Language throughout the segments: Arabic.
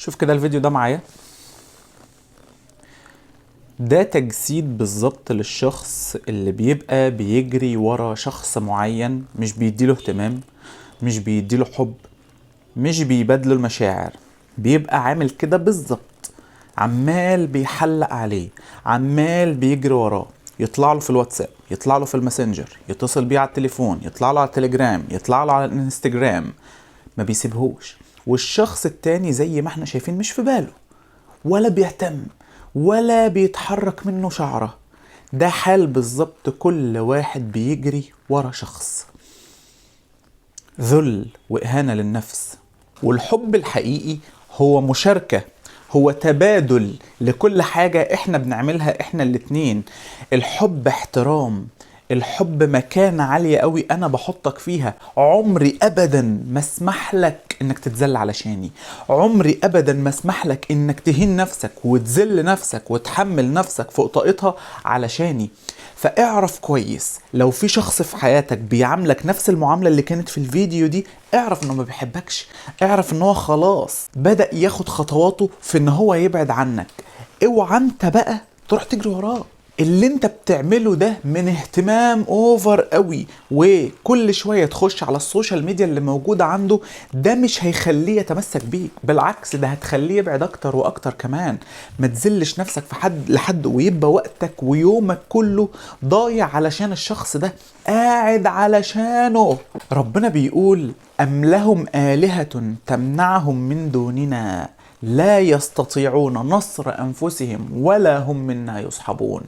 شوف كده الفيديو ده معايا. ده تجسيد بالظبط للشخص اللي بيبقى بيجري ورا شخص معين، مش بيديله اهتمام، مش بيديله حب، مش بيبادله المشاعر. بيبقى عامل كده بالظبط، عمال بيحلق عليه، عمال بيجري وراه، يطلع له في الواتساب، يطلع له في الماسنجر، يتصل بيه على التليفون، يطلع له على التليجرام، يطلع له على الانستجرام، ما بيسيبهوش. والشخص التاني زي ما احنا شايفين مش في باله، ولا بيهتم، ولا بيتحرك منه شعره. ده حال بالظبط كل واحد بيجري ورا شخص. ذل وإهانة للنفس. والحب الحقيقي هو مشاركة، هو تبادل لكل حاجة احنا بنعملها احنا الاتنين. الحب احترام، الحب مكانة عالية قوي انا بحطك فيها. عمري ابدا ما اسمح لك انك تتذل علشاني، عمري ابدا ما اسمح لك انك تهين نفسك وتذل نفسك وتحمل نفسك فوق طاقتها علشاني. فاعرف كويس لو في شخص في حياتك بيعاملك نفس المعاملة اللي كانت في الفيديو دي، اعرف انه ما بيحبكش، اعرف ان هو خلاص بدأ ياخد خطواته في ان هو يبعد عنك. اوعى انت بقى تروح تجري وراه. اللي انت بتعمله ده من اهتمام اوفر قوي، وكل شوية تخش على السوشيال ميديا اللي موجودة عنده، ده مش هيخليه يتمسك بيك، بالعكس ده هتخليه يبعد اكتر واكتر كمان. ما تزلش نفسك في حد لحد ويبقى وقتك ويومك كله ضايع علشان الشخص ده، قاعد علشانه. ربنا بيقول: أم لهم آلهة تمنعهم من دوننا لا يستطيعون نصر أنفسهم ولا هم منا يصحبون.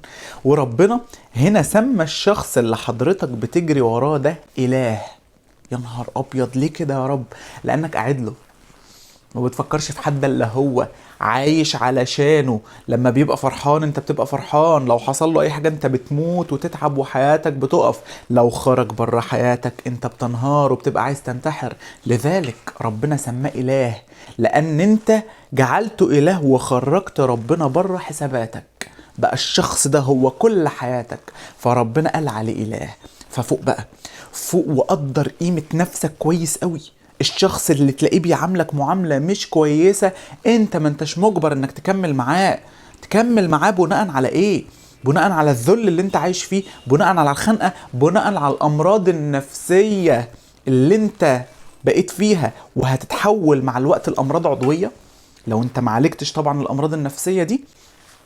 وربنا هنا سمى الشخص اللي حضرتك بتجري وراه ده إله. يا نهار أبيض، ليه كده يا رب؟ لأنك قاعد له، ما بتفكرش في حد اللي هو عايش علشانه. لما بيبقى فرحان انت بتبقى فرحان، لو حصل له اي حاجة انت بتموت وتتعب وحياتك بتقف، لو خرج بره حياتك انت بتنهار وبتبقى عايز تنتحر. لذلك ربنا سماه إله، لأن انت جعلته إله وخرجت ربنا بره حساباتك، بقى الشخص ده هو كل حياتك، فربنا قال عليه إله. ففوق بقى، فوق وقدر قيمة نفسك كويس قوي. الشخص اللي تلاقيه بيعاملك معاملة مش كويسة، انت ما انتش مجبر انك تكمل معاه. تكمل معاه بناء على ايه؟ بناء على الذل اللي انت عايش فيه، بناء على الخنقة، بناء على الامراض النفسية اللي انت بقيت فيها وهتتحول مع الوقت الامراض عضوية. لو انت معالجتش طبعا الامراض النفسية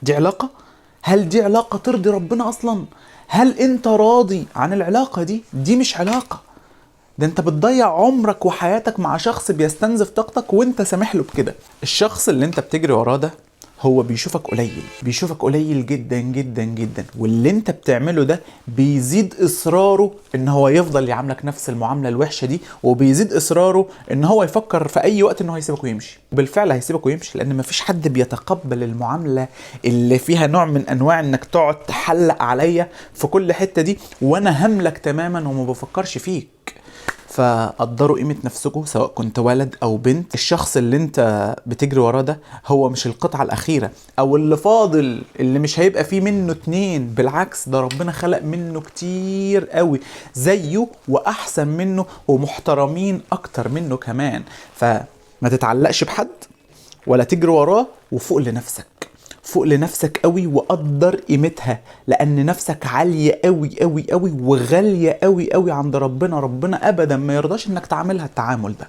دي علاقة؟ هل دي علاقة ترضي ربنا اصلا؟ هل انت راضي عن العلاقة دي مش علاقة. ده انت بتضيع عمرك وحياتك مع شخص بيستنزف طاقتك وانت سامح له بكده. الشخص اللي انت بتجري وراه ده هو بيشوفك قليل، بيشوفك قليل جدا جدا جدا، واللي انت بتعمله ده بيزيد اصراره ان هو يفضل يعاملك نفس المعاملة الوحشة دي، وبيزيد اصراره ان هو يفكر في اي وقت انه هيسيبك ويمشي. وبالفعل هيسيبك ويمشي، لان مفيش حد بيتقبل المعاملة اللي فيها نوع من انواع انك تقعد تحلق عليا في كل حتة دي وانا هملك تماما وما بفكرش فيك. فقدروا قيمة نفسكم سواء كنت ولد او بنت. الشخص اللي انت بتجري وراه ده هو مش القطعة الاخيرة او اللي فاضل اللي مش هيبقى فيه منه اتنين، بالعكس ده ربنا خلق منه كتير قوي زيه واحسن منه ومحترمين اكتر منه كمان. فما تتعلقش بحد ولا تجري وراه، وفوق لنفسك، فوق لنفسك قوي وقدر قيمتها، لان نفسك عالية قوي قوي قوي وغالية قوي قوي عند ربنا. ربنا ابدا ما يرضاش انك تعاملها التعامل ده.